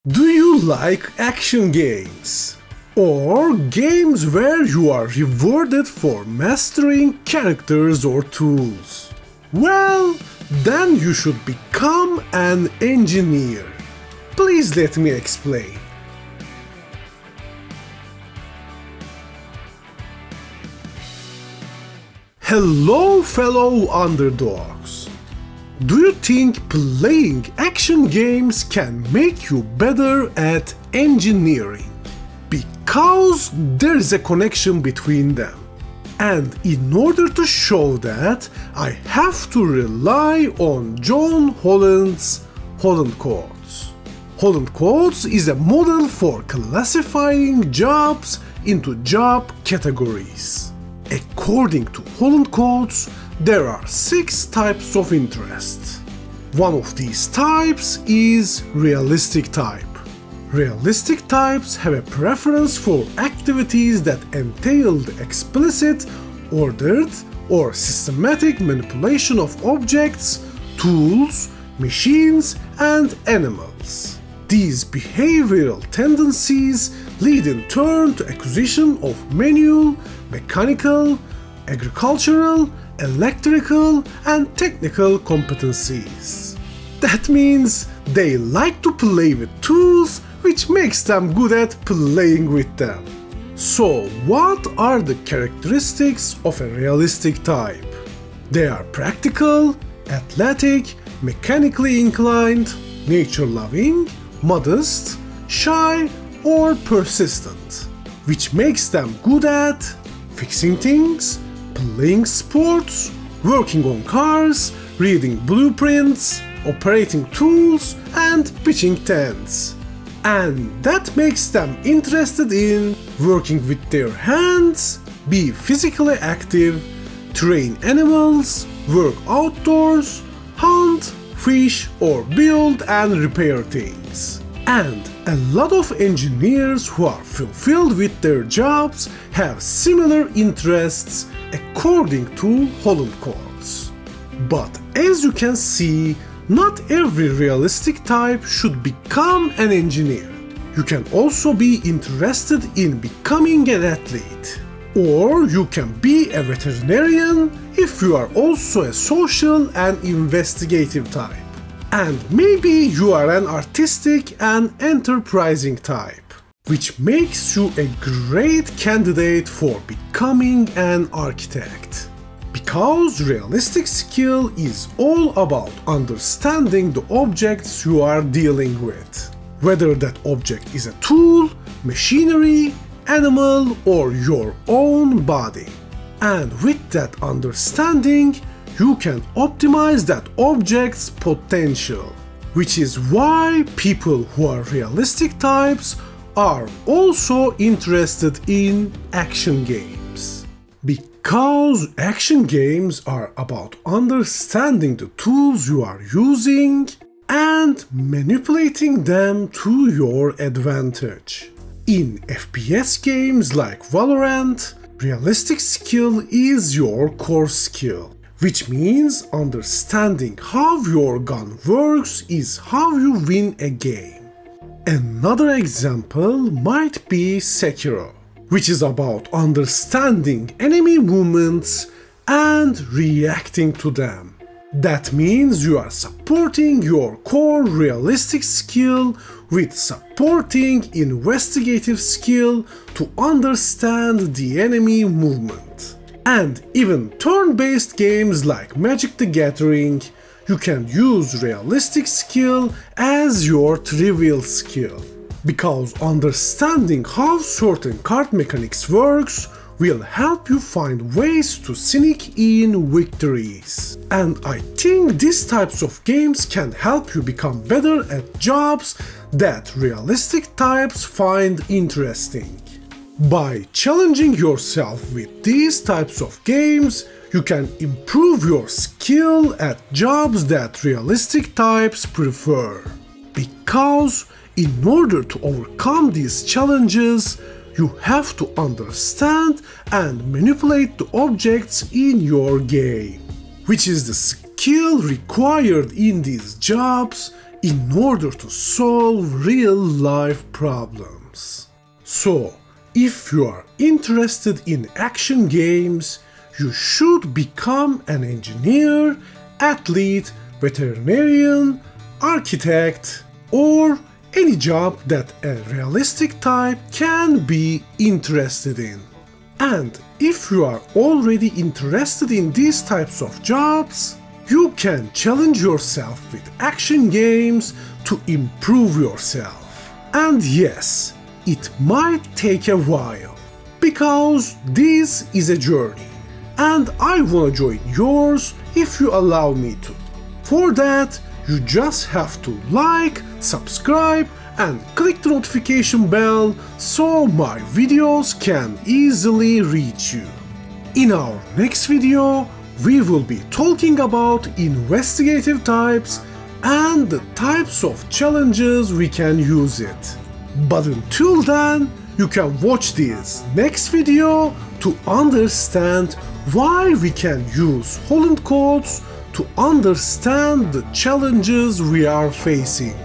Do you like action games? Or games where you are rewarded for mastering characters or tools? Well, then you should become an engineer. Please let me explain. Hello, fellow underdogs. Do you think playing action games can make you better at engineering? Because there is a connection between them. And in order to show that, I have to rely on John Holland's Holland Codes. Holland Codes is a model for classifying jobs into job categories. According to Holland Codes, there are 6 types of interest. One of these types is realistic type. Realistic types have a preference for activities that entail the explicit, ordered, or systematic manipulation of objects, tools, machines, and animals. These behavioral tendencies lead in turn to acquisition of manual, mechanical, agricultural, electrical, and technical competencies. That means they like to play with tools, which makes them good at playing with them. So, what are the characteristics of a realistic type? They are practical, athletic, mechanically inclined, nature-loving, modest, shy, or persistent, which makes them good at fixing things, playing sports, working on cars, reading blueprints, operating tools, and pitching tents. And that makes them interested in working with their hands, be physically active, train animals, work outdoors, hunt, fish, or build and repair things. And a lot of engineers who are fulfilled with their jobs have similar interests according to Holland Codes. But as you can see, not every realistic type should become an engineer. You can also be interested in becoming an athlete. Or you can be a veterinarian if you are also a social and investigative type. And maybe you are an artistic and enterprising type, which makes you a great candidate for becoming an architect. Because realistic skill is all about understanding the objects you are dealing with, whether that object is a tool, machinery, animal, or your own body. And with that understanding, you can optimize that object's potential, which is why people who are realistic types are also interested in action games. Because action games are about understanding the tools you are using and manipulating them to your advantage. In FPS games like Valorant, realistic skill is your core skill, which means understanding how your gun works is how you win a game. Another example might be Sekiro, which is about understanding enemy movements and reacting to them. That means you are supporting your core realistic skill with supporting investigative skill to understand the enemy movement. And even turn-based games like Magic the Gathering, you can use realistic skill as your trivial skill, because understanding how certain card mechanics works will help you find ways to sneak in victories. And I think these types of games can help you become better at jobs that realistic types find interesting. By challenging yourself with these types of games, you can improve your skill at jobs that realistic types prefer. Because in order to overcome these challenges, you have to understand and manipulate the objects in your game, which is the skill required in these jobs in order to solve real-life problems. So, if you are interested in action games, you should become an engineer, athlete, veterinarian, architect, or any job that a realistic type can be interested in. And if you are already interested in these types of jobs, you can challenge yourself with action games to improve yourself. And yes, it might take a while, because this is a journey, and I wanna join yours if you allow me to. For that, you just have to like, subscribe, and click the notification bell so my videos can easily reach you. In our next video, we will be talking about investigative types and the types of challenges we can use it. But until then, you can watch this next video to understand why we can use Holland codes to understand the challenges we are facing.